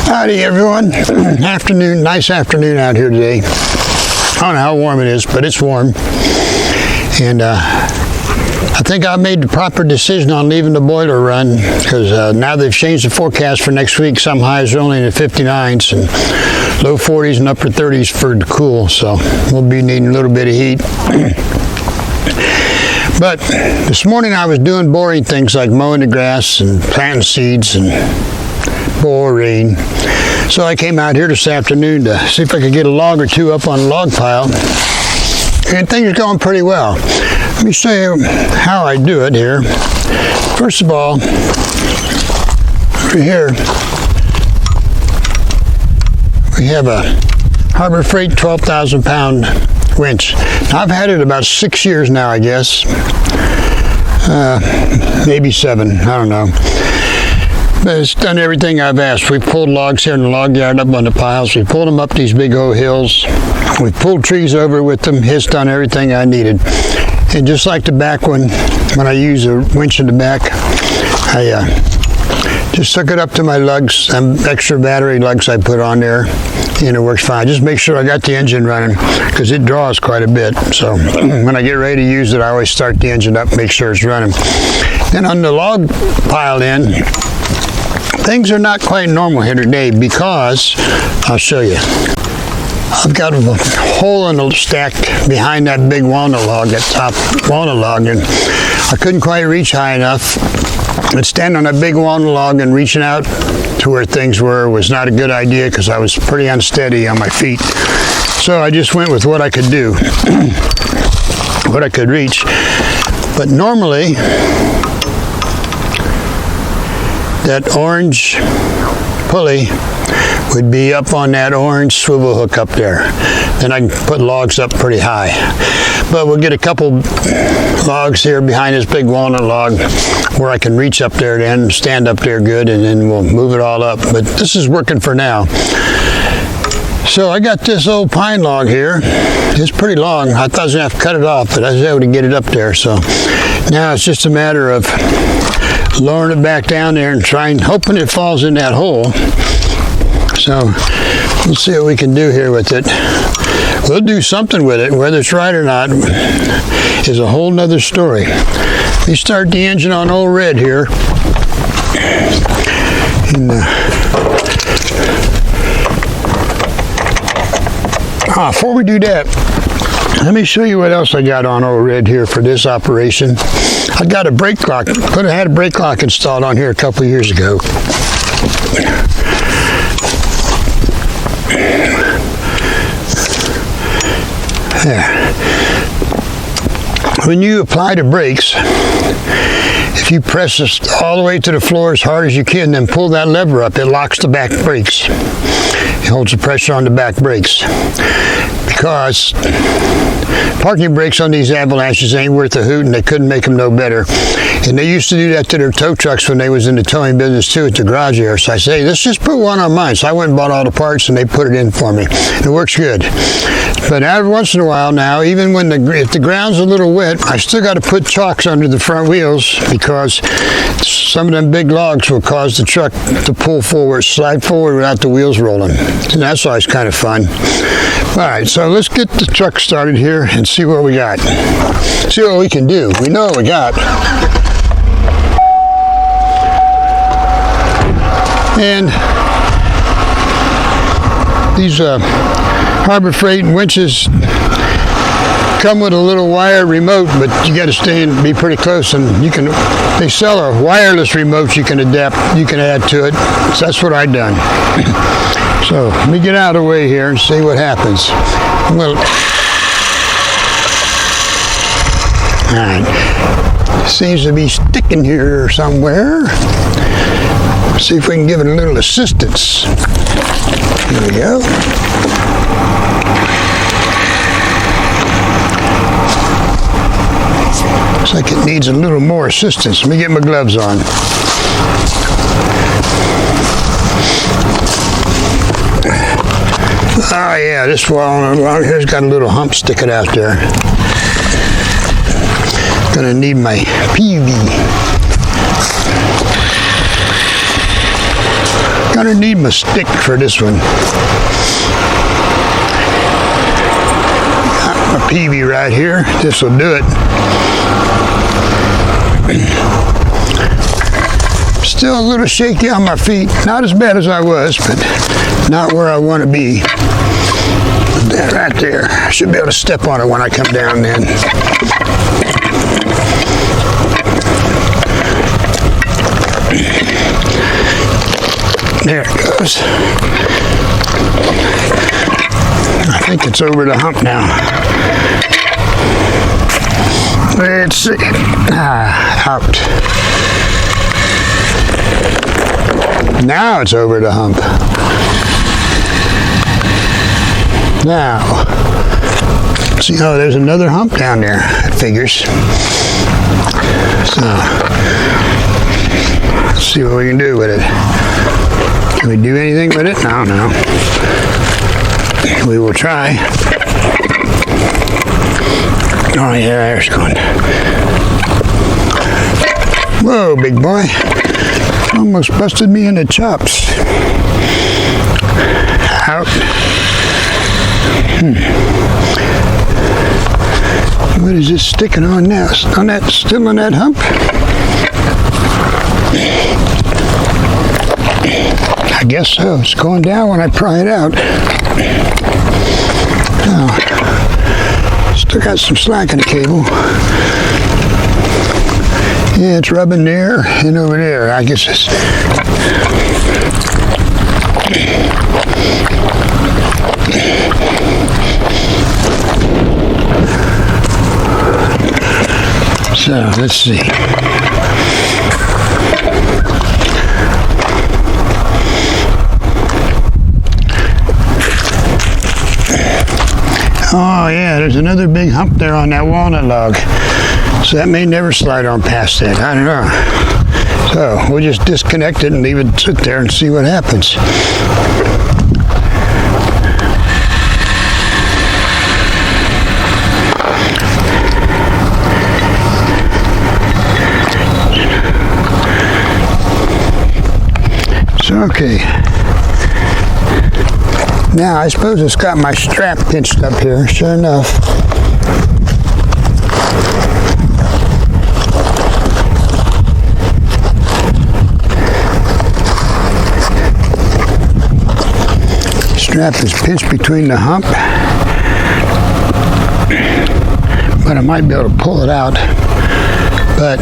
Howdy everyone. Afternoon, nice afternoon out here today. I don't know how warm it is, but it's warm. And I think I made the proper decision on leaving the boiler run because now they've changed the forecast for next week. Some highs are only in the 59s and low 40s and upper 30s for the cool. So we'll be needing a little bit of heat. But this morning I was doing boring things like mowing the grass and planting seeds and boring. So I came out here this afternoon to see if I could get a log or two up on a log pile. And things are going pretty well. Let me show you how I do it here. First of all, over here, we have a Harbor Freight 12,000 pound winch. Now, I've had it about 6 years now, I guess. Maybe 7, I don't know. But it's done everything I've asked. We've pulled logs here in the log yard up on the piles. We pulled them up these big old hills. We pulled trees over with them. It's done everything I needed. And just like the back one, when I use a winch in the back, I just hook it up to my lugs, some extra battery lugs I put on there, and it works fine. Just make sure I got the engine running because it draws quite a bit. So when I get ready to use it, I always start the engine up, make sure it's running. Then on the log pile end, things are not quite normal here today because, I'll show you. I've got a hole in the stack behind that big walnut log, that top walnut log, and I couldn't quite reach high enough. And standing on that big walnut log and reaching out to where things were was not a good idea because I was pretty unsteady on my feet. So I just went with what I could do, what I could reach. But normally, that orange pulley would be up on that orange swivel hook up there. Then I can put logs up pretty high. But we'll get a couple logs here behind this big walnut log where I can reach up there then, stand up there good, and then we'll move it all up. But this is working for now. So I got this old pine log here. It's pretty long. I thought I was going to have to cut it off, but I was able to get it up there. So now it's just a matter of lowering it back down there and hoping it falls in that hole. So let's see what we can do here with it. We'll do something with it. Whether it's right or not is a whole nother story. Let me start the engine on old red here. And, before we do that, let me show you what else I got on old red here for this operation. I got a brake lock. Could have had a brake lock installed on here a couple of years ago. There. When you apply the brakes, if you press this all the way to the floor as hard as you can, then pull that lever up, it locks the back brakes. It holds the pressure on the back brakes. Because parking brakes on these avalanches ain't worth a hoot, and they couldn't make them no better. And they used to do that to their tow trucks when they was in the towing business too at the garage here. So I say, let's just put one on mine. So I went and bought all the parts and they put it in for me. It works good. But every once in a while now, even when if the ground's a little wet, I still got to put chocks under the front wheels because some of them big logs will cause the truck to pull forward, slide forward without the wheels rolling. And that's always kind of fun. All right, so let's get the truck started here and see what we got. See what we can do. We know what we got. And these Harbor Freight winches come with a little wire remote, but you got to stay and be pretty close. And they sell a wireless remote you can adapt, you can add to it. So that's what I've done. So let me get out of the way here and see what happens. Well, all right. Seems to be sticking here somewhere. See if we can give it a little assistance. Here we go. Looks like it needs a little more assistance. Let me get my gloves on. Oh yeah, this wall here's got a little hump sticking out there. Gonna need my PV. gonna need my stick for this one. Got my peavy right here. This will do it. Still a little shaky on my feet. Not as bad as I was, but not where I want to be. That right there. I should be able to step on it when I come down then. There it goes. I think it's over the hump now. Let's see. Out. Now it's over the hump. Now, see, oh, there's another hump down there, it figures. So, let's see what we can do with it. Can we do anything with it? I don't know. We will try. Oh yeah, there's going. Whoa, big boy. Almost busted me in the chops. Out. What is this sticking on now? On that, still on that hump? I guess so. It's going down when I pry it out. Oh, still got some slack in the cable. Yeah, it's rubbing there and over there. I guess it's... So, let's see. Oh yeah, there's another big hump there on that walnut log. So that may never slide on past that. I don't know. So we'll just disconnect it and leave it sit there and see what happens. So, okay. Now I suppose it's got my strap pinched up here, sure enough. Strap is pinched between the hump, but I might be able to pull it out, but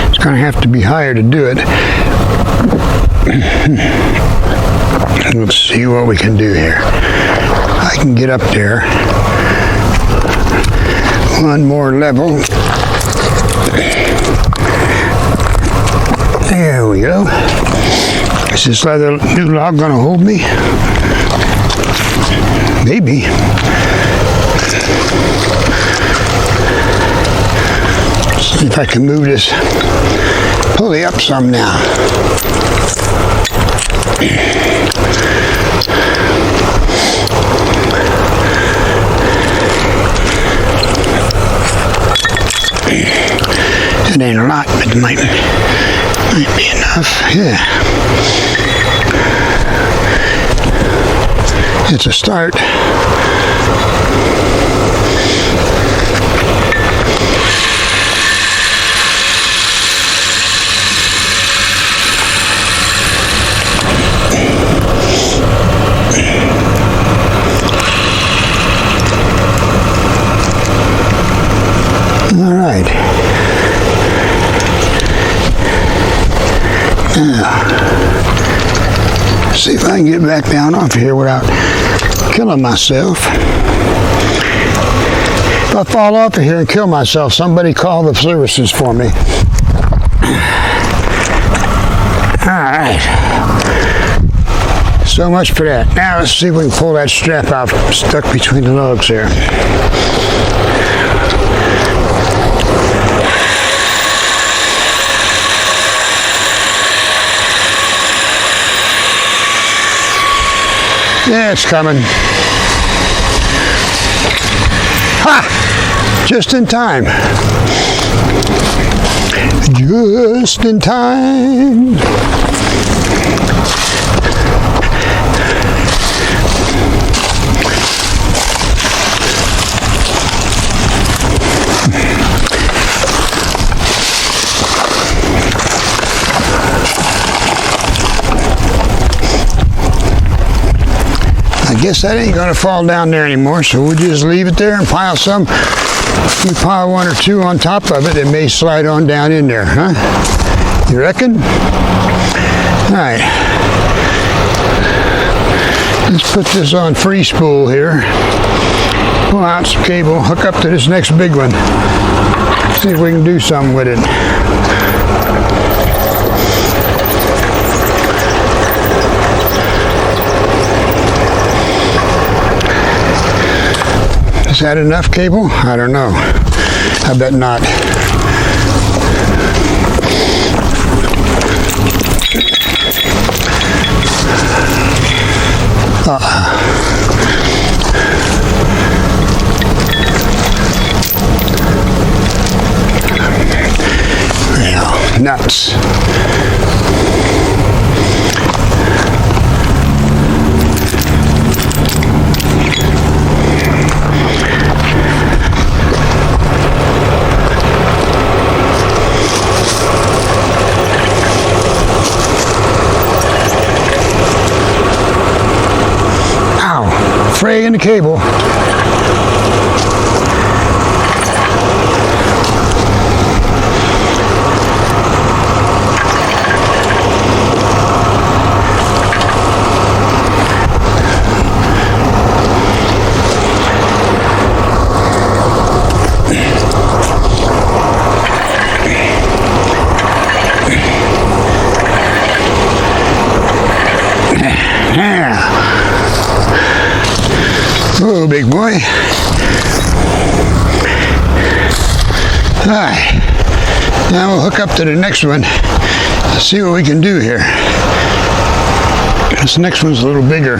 it's going to have to be higher to do it. Let's see what we can do here. I can get up there one more level. There we go. Is this other new log going to hold me? Maybe. See if I can move this pulley up some now. It ain't a lot, but it might be enough. Yeah. It's a start. All right. Now, see if I can get back down off here without killing myself. If I fall off of here and kill myself, somebody call the services for me. All right. So much for that. Now let's see if we can pull that strap out stuck between the logs there. Yeah, it's coming. Ha! Just in time. Just in time. I guess that ain't gonna fall down there anymore, so we'll just leave it there and pile some. We pile one or two on top of it, it may slide on down in there, huh? You reckon? All right. Let's put this on free spool here. Pull out some cable, hook up to this next big one. See if we can do something with it. Is that enough cable? I don't know. I bet not. Well, nuts. Fray in the cable. Whoa, big boy. All right. Now we'll hook up to the next one. Let's see what we can do here. This next one's a little bigger.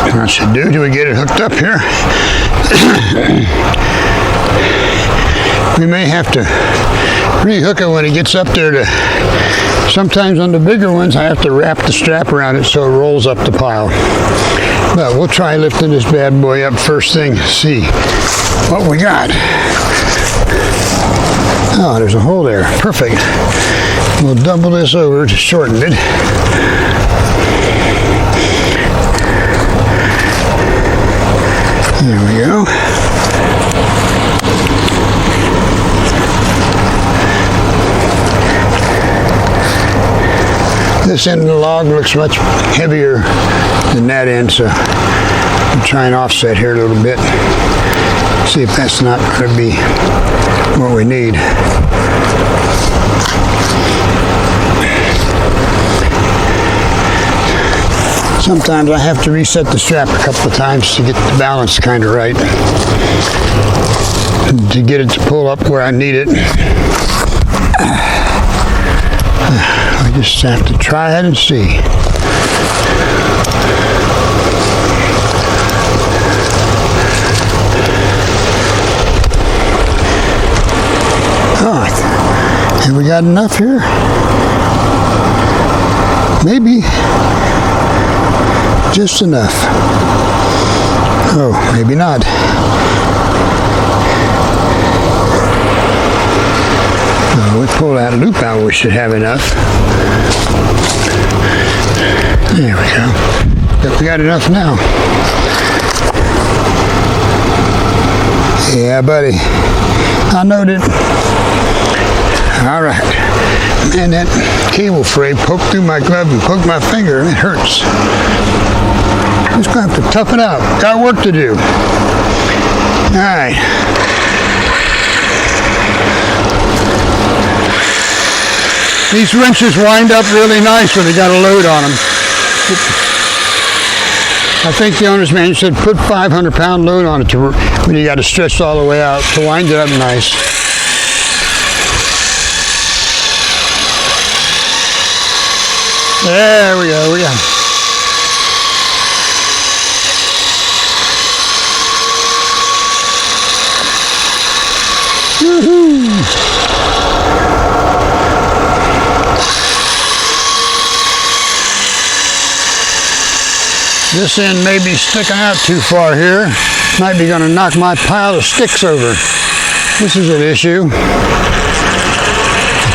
That should do till we get it hooked up here. We may have to re-hook it when it gets up there. Sometimes on the bigger ones I have to wrap the strap around it so it rolls up the pile. But we'll try lifting this bad boy up first thing, see what we got. Oh, there's a hole there. Perfect. We'll double this over to shorten it. There we go. This end of the log looks much heavier than that end, so I'm trying to offset here a little bit. See if that's not going to be what we need. Sometimes I have to reset the strap a couple of times to get the balance kind of right, to get it to pull up where I need it. I just have to try it and see. Oh, have we got enough here? Maybe. Just enough. Oh, maybe not. We pull that loop out, we should have enough. There we go. Yep, we got enough now. Yeah, buddy. I knowed it. All right. Man, that cable fray poked through my glove and poked my finger, and it hurts. Just gonna have to tough it out. Got work to do. All right. These wrenches wind up really nice when they got a load on them. I think the owner's manual said put 500-pound load on it when you got to stretch all the way out to wind it up nice. There we go. This end may be sticking out too far here. Might be going to knock my pile of sticks over. This is an issue. I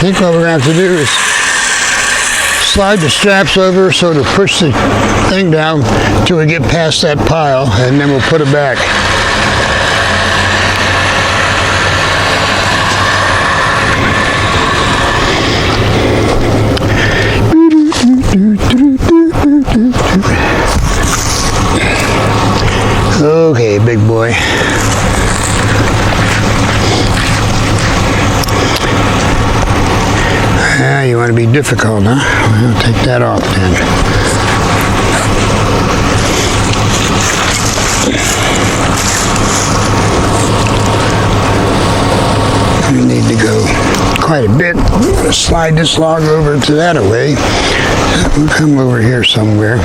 think what we're going to have to do is slide the straps over so to push the thing down till we get past that pile, and then we'll put it back. Okay, big boy. Yeah, you want to be difficult, huh? Well, take that off then. We need to go quite a bit. I'm going to slide this log over to that away. We'll come over here somewhere.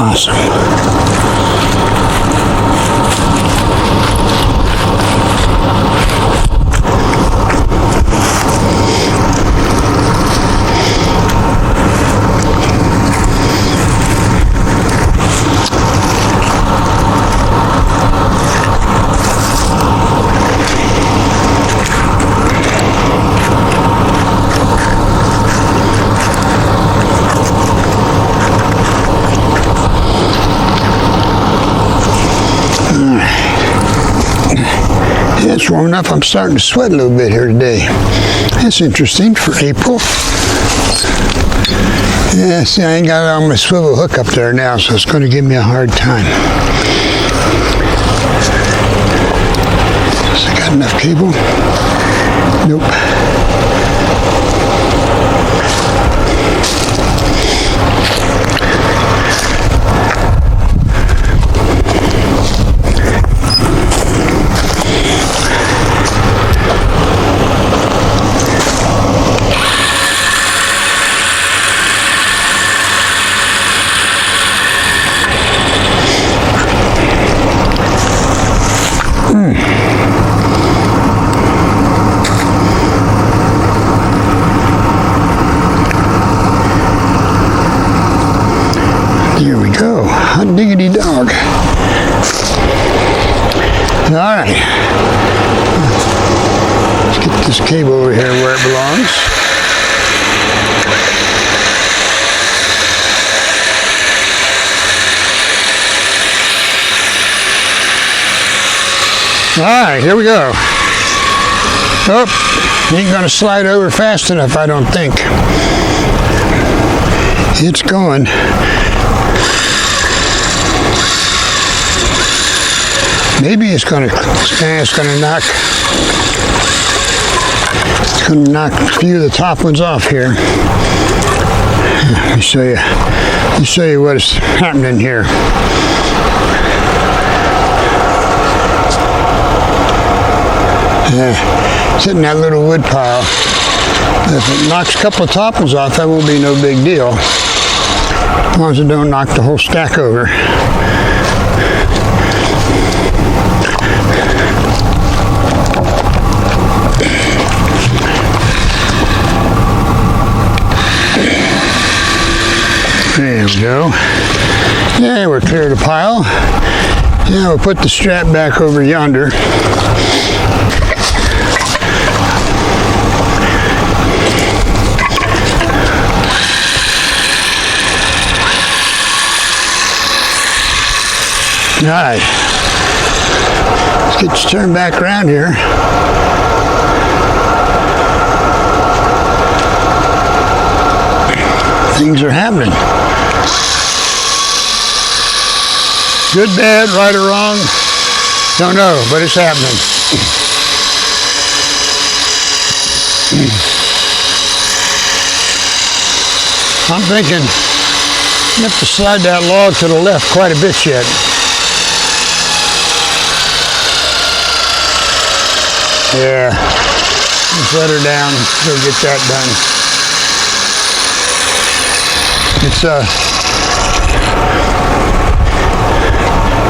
Awesome. It's warm enough. I'm starting to sweat a little bit here today. That's interesting for April. Yeah, see, I ain't got it on my swivel hook up there now, so it's going to give me a hard time. Has I got enough cable? Nope. Here we go. Hot diggity dog. All right. Let's get this cable over here where it belongs. All right, here we go. Oh, ain't gonna slide over fast enough, I don't think. It's going. Maybe it's gonna knock a few of the top ones off here. Let me show you what is happening here. Sitting in that little wood pile. If it knocks a couple of top ones off, that won't be no big deal. As long as it don't knock the whole stack over. There we go. Yeah, we're clear of the pile. Now we'll put the strap back over yonder. All right, let's get you turned back around here. Things are happening. Good, bad, right or wrong, don't know, but it's happening. I'm thinking you have to slide that log to the left quite a bit yet. Yeah, let's let her down, go get that done. It's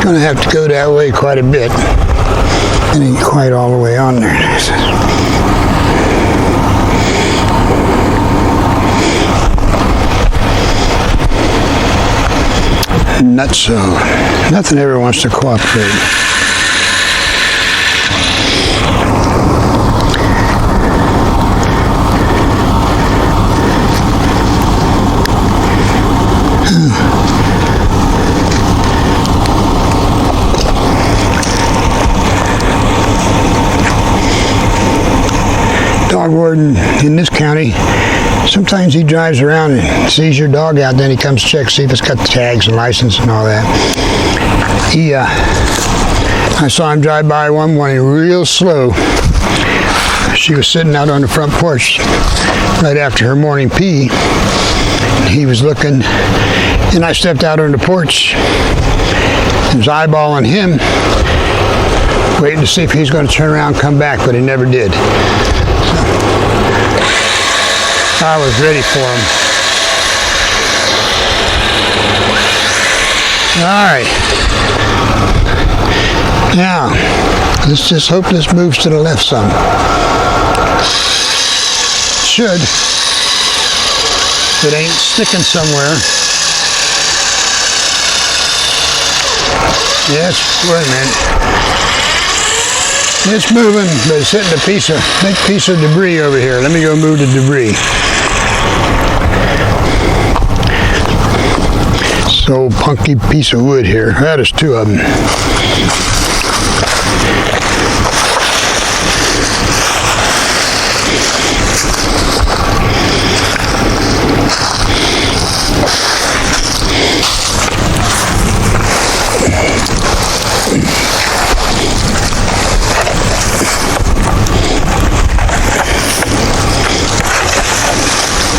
gonna have to go that way quite a bit. It ain't quite all the way on there. Not so. Nothing ever wants to cooperate. Dog warden in this county, sometimes he drives around and sees your dog out, then he comes check, see if it's got the tags and license and all that. I saw him drive by one morning real slow. She was sitting out on the front porch right after her morning pee. He was looking, and I stepped out on the porch. He was eyeballing him, waiting to see if he's going to turn around and come back, but he never did. I was ready for him. All right. Now, let's just hope this moves to the left some. Should. If it ain't sticking somewhere. Yes, wait a minute. It's moving, but it's hitting a big piece of debris over here. Let me go move the debris. So punky piece of wood here. That is two of them.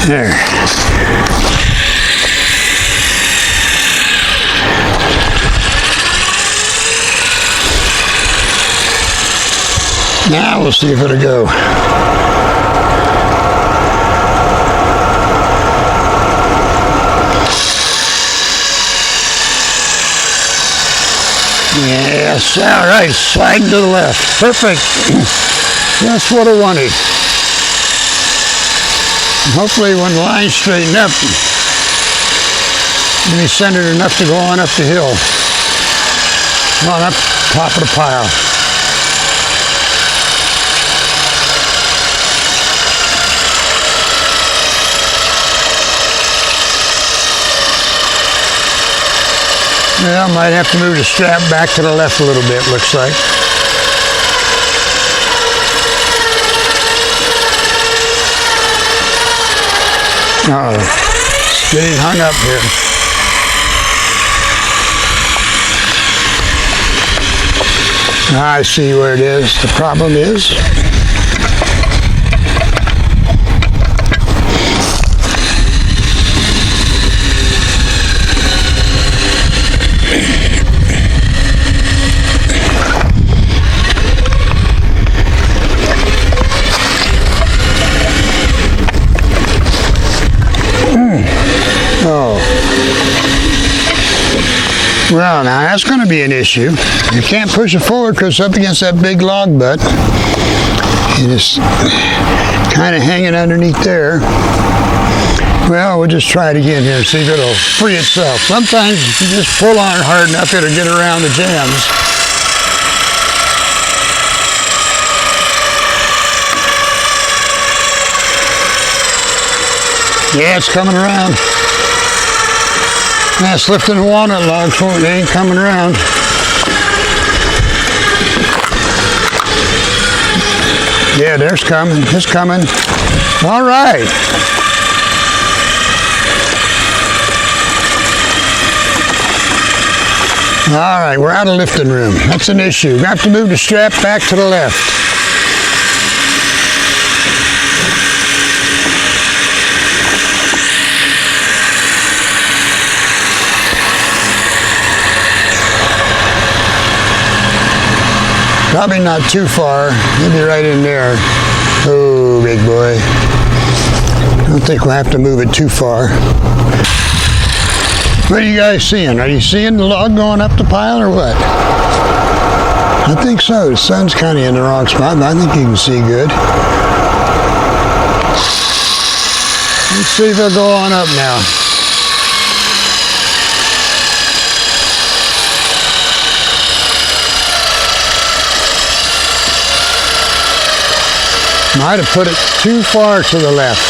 There. Now we'll see if it'll go. Yes, all right, slide to the left. Perfect. That's what I wanted. Hopefully when the lines straighten up, it'll be centered enough to go on up the hill. On up top of the pile. Well, I might have to move the strap back to the left a little bit, looks like. Uh-oh, it's getting hung up here. I see where it is. The problem is, well, now that's going to be an issue. You can't push it forward because it's up against that big log butt. It is kind of hanging underneath there. Well, we'll just try it again here and see if it'll free itself. Sometimes if you just pull on it hard enough, it'll get around the jams. Yeah, it's coming around. That's lifting the walnut logs for it. They ain't coming around. Yeah, there's coming. It's coming. All right. All right, we're out of lifting room. That's an issue. We have to move the strap back to the left. Probably not too far, maybe right in there. Oh, big boy. I don't think we'll have to move it too far. What are you guys seeing? Are you seeing the log going up the pile or what? I think so. The sun's kind of in the wrong spot, but I think you can see good. Let's see if it'll go on up now. Might have put it too far to the left.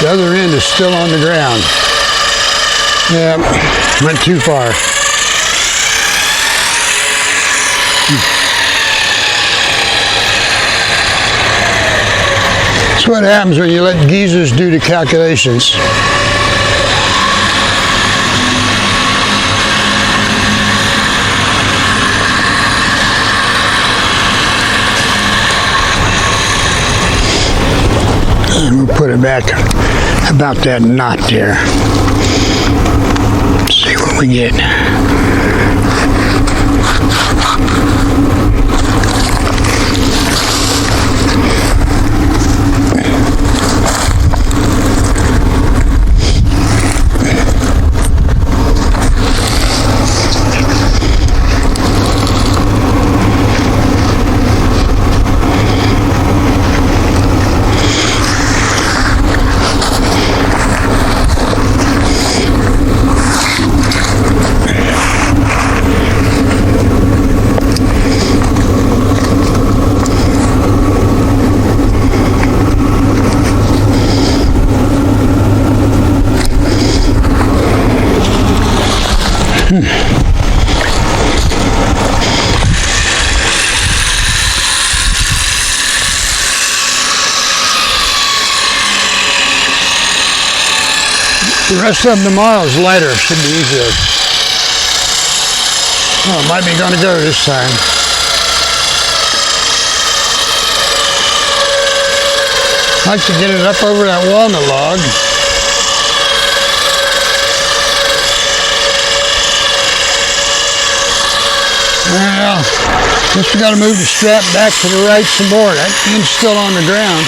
The other end is still on the ground. Yeah, went too far. That's what happens when you let geezers do the calculations. And we'll put it back about that knot there. See what we get. The rest of them tomorrow is lighter, should be easier. Oh, it might be going to go this time. I'd like to get it up over that walnut log. Well, guess we got to move the strap back to the right some more. That end's still on the ground.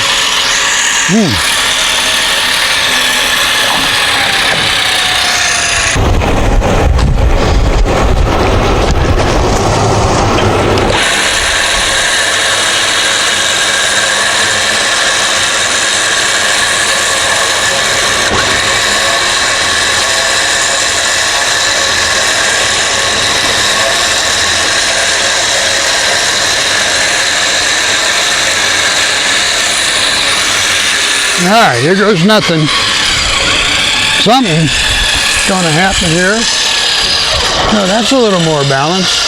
Alright, here goes nothing. Something's going to happen here. No, that's a little more balanced.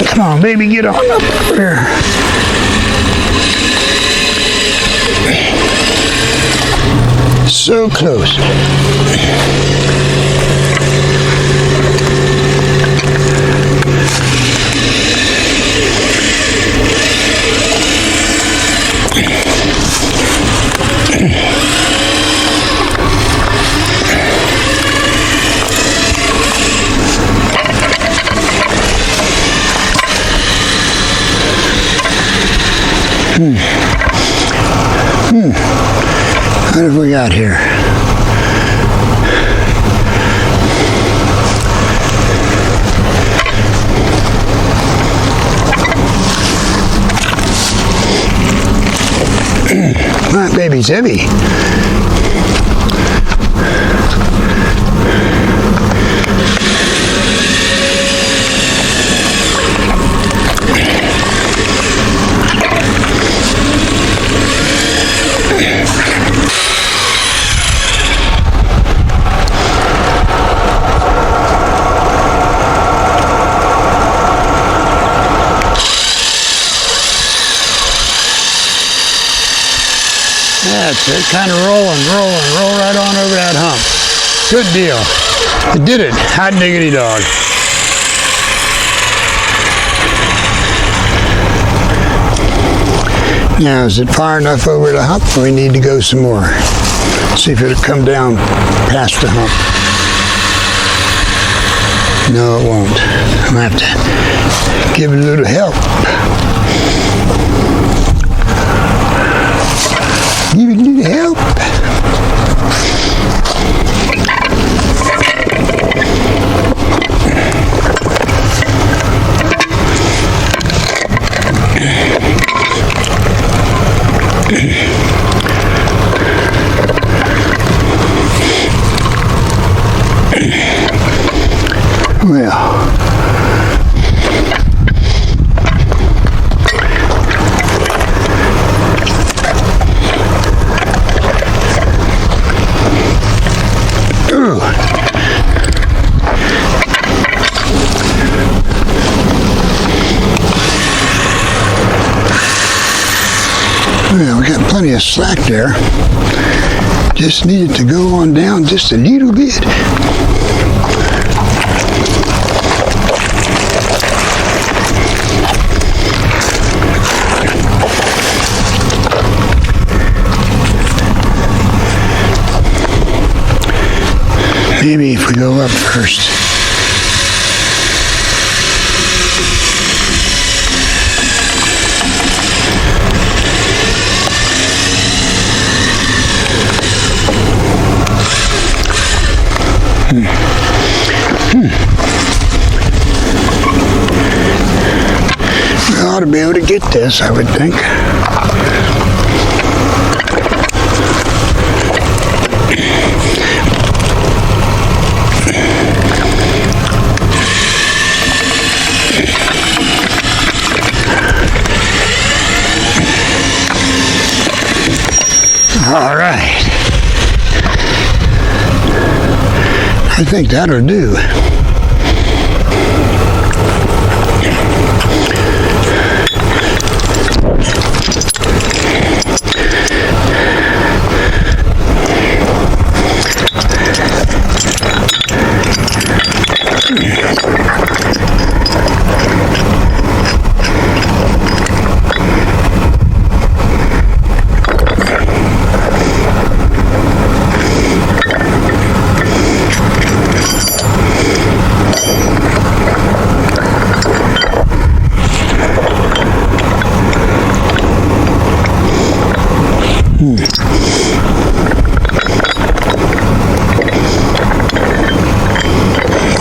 Come on, baby, get on up there. So close. What have we got here? That baby's heavy. That's it, kind of roll right on over that hump. Good deal. It did it. Hot diggity dog. Now, is it far enough over the hump? We need to go some more. See if it'll come down past the hump. No, it won't. I'm going to have to give it a little help. Give it a little help. Well, we got plenty of slack there. Just needed to go on down just a little bit. Maybe if we go up first. We ought to be able to get this, I would think. All right. I think that'll do.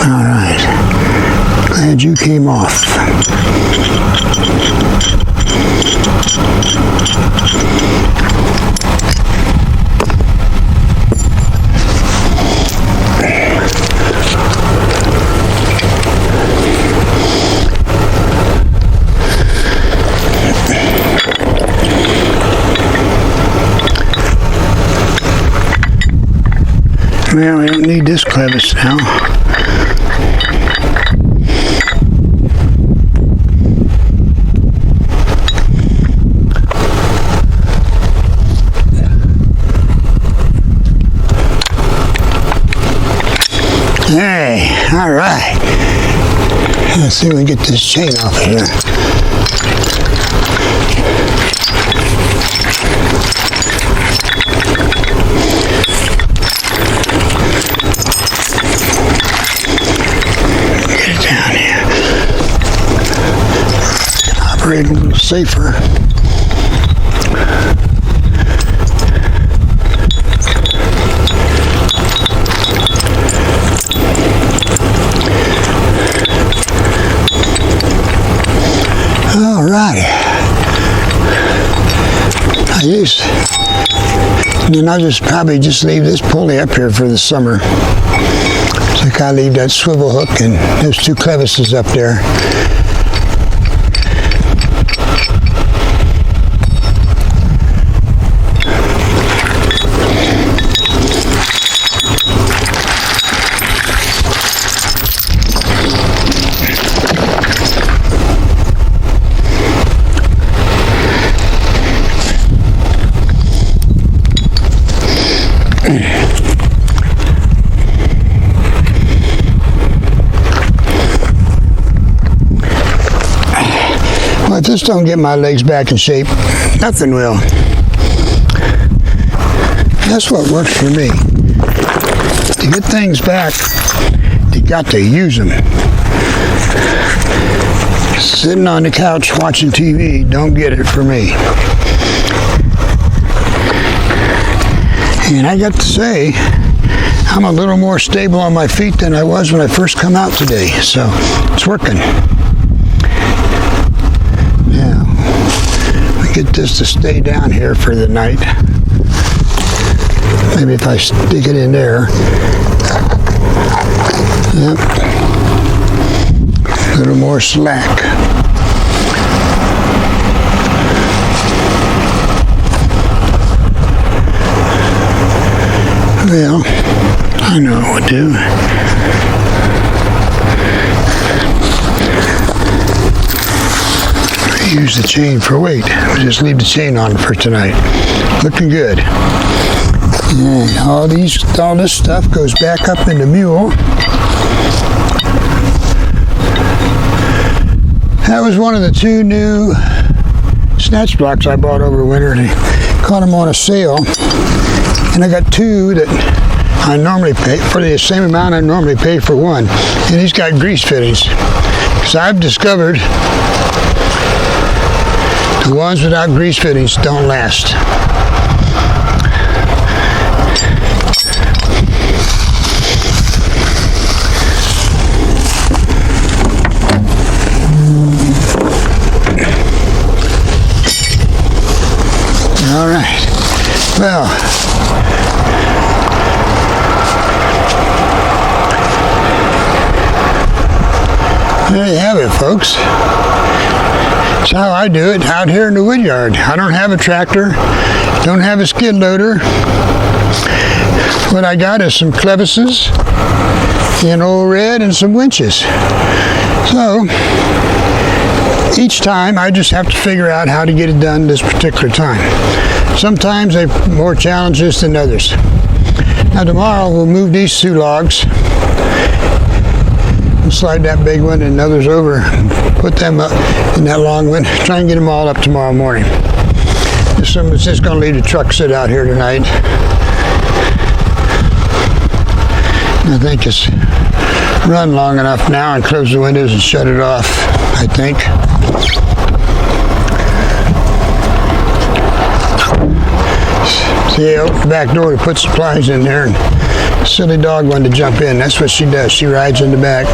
All right. Glad you came off. Well, we don't need this clevis now. Hey, all right. Let's see if we can get this chain off of here. A little safer. All right. Then I'll probably just leave this pulley up here for the summer. So I gotta leave that swivel hook and those two clevises up there. Well, if this don't get my legs back in shape, nothing will. That's what works for me. To get things back, you got to use them. Sitting on the couch watching TV, don't get it for me. And I got to say, I'm a little more stable on my feet than I was when I first come out today, so it's working. Now, we get this to stay down here for the night. Maybe if I stick it in there. Yep. A little more slack. Well, I know what to do. I use the chain for weight. We'll just leave the chain on for tonight. Looking good. And all this stuff goes back up in the mule. That was one of the two new snatch blocks I bought over winter. They caught them on a sale. And I got two that I normally pay for the same amount I normally pay for one. And he's got grease fittings. Because I've discovered the ones without grease fittings don't last. All right. Well, there you have it, folks. That's how I do it out here in the wood yard. I don't have a tractor, don't have a skid loader. What I got is some clevises, an old red, and some winches. So, each time I just have to figure out how to get it done this particular time. Sometimes they're more challenges than others. Now tomorrow we'll move these two logs. We'll slide that big one and others over, put them up in that long one. Try and get them all up tomorrow morning. Someone's just going to leave the truck sit out here tonight. I think it's run long enough now, and close the windows and shut it off, I think. See, I opened the back door to put supplies in there, and the silly dog wanted to jump in. That's what she does. She rides in the back.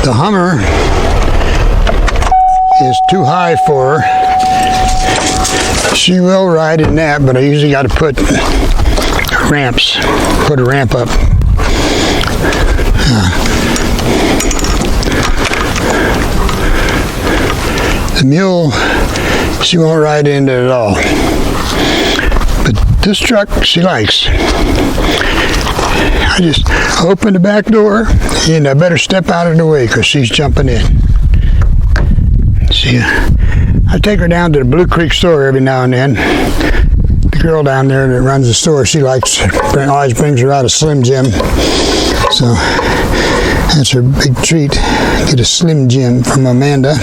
The Hummer is too high for her. She will ride in that, but I usually got to put ramps, put a ramp up. The mule, she won't ride in it at all. But this truck, she likes. I just open the back door, and I better step out of the way because she's jumping in. See, I take her down to the Blue Creek store every now and then. The girl down there that runs the store, she always brings her out a Slim Jim. So that's her big treat. Get a Slim Jim from Amanda.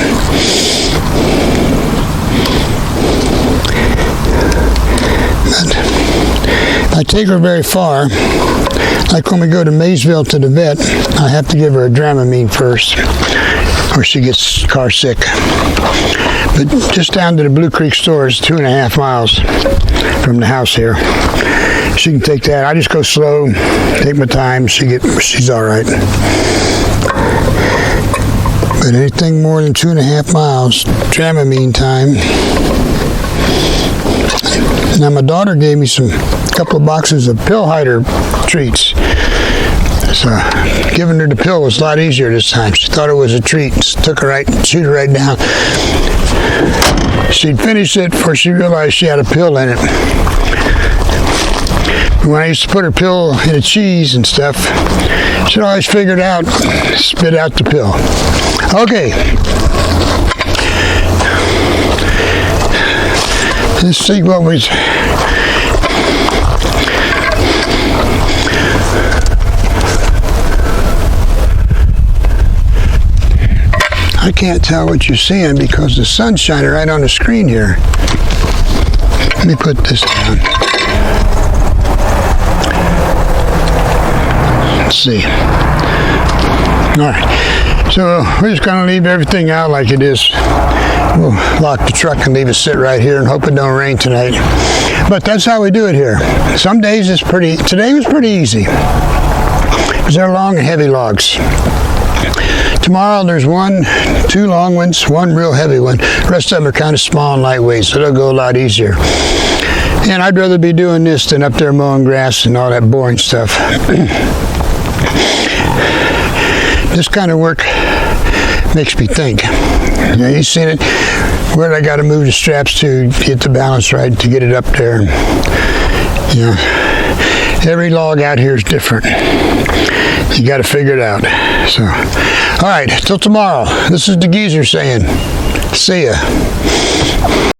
But if I take her very far, like when we go to Maysville to the vet, I have to give her a Dramamine first, or she gets car sick. But just down to the Blue Creek store is 2.5 miles from the house here. She can take that. I just go slow, take my time. She's all right. But anything more than 2.5 miles, Dramamine time. Now my daughter gave me a couple of boxes of pill hider treats. So giving her the pill was a lot easier this time. She thought it was a treat. Took her chewed her right down. She'd finished it before she realized she had a pill in it. When I used to put her pill in a cheese and stuff, she'd always figure it out, spit out the pill. Okay. Let's see what we... I can't tell what you're seeing because the sun's shining right on the screen here. Let me put this down. Let's see. All right. So we're just going to leave everything out like it is. We'll lock the truck and leave it sit right here and hope it don't rain tonight. But that's how we do it here. Some days it's pretty, today was pretty easy because they're long and heavy logs. Tomorrow there's 2 long ones, 1 real heavy one. The rest of them are kind of small and lightweight, so they'll go a lot easier. And I'd rather be doing this than up there mowing grass and all that boring stuff. This kind of work makes me think. You know, you seen it, where I got to move the straps to get the balance right to get it up there. You know, every log out here is different. You got to figure it out. So, all right, till tomorrow. This is the geezer saying, see ya.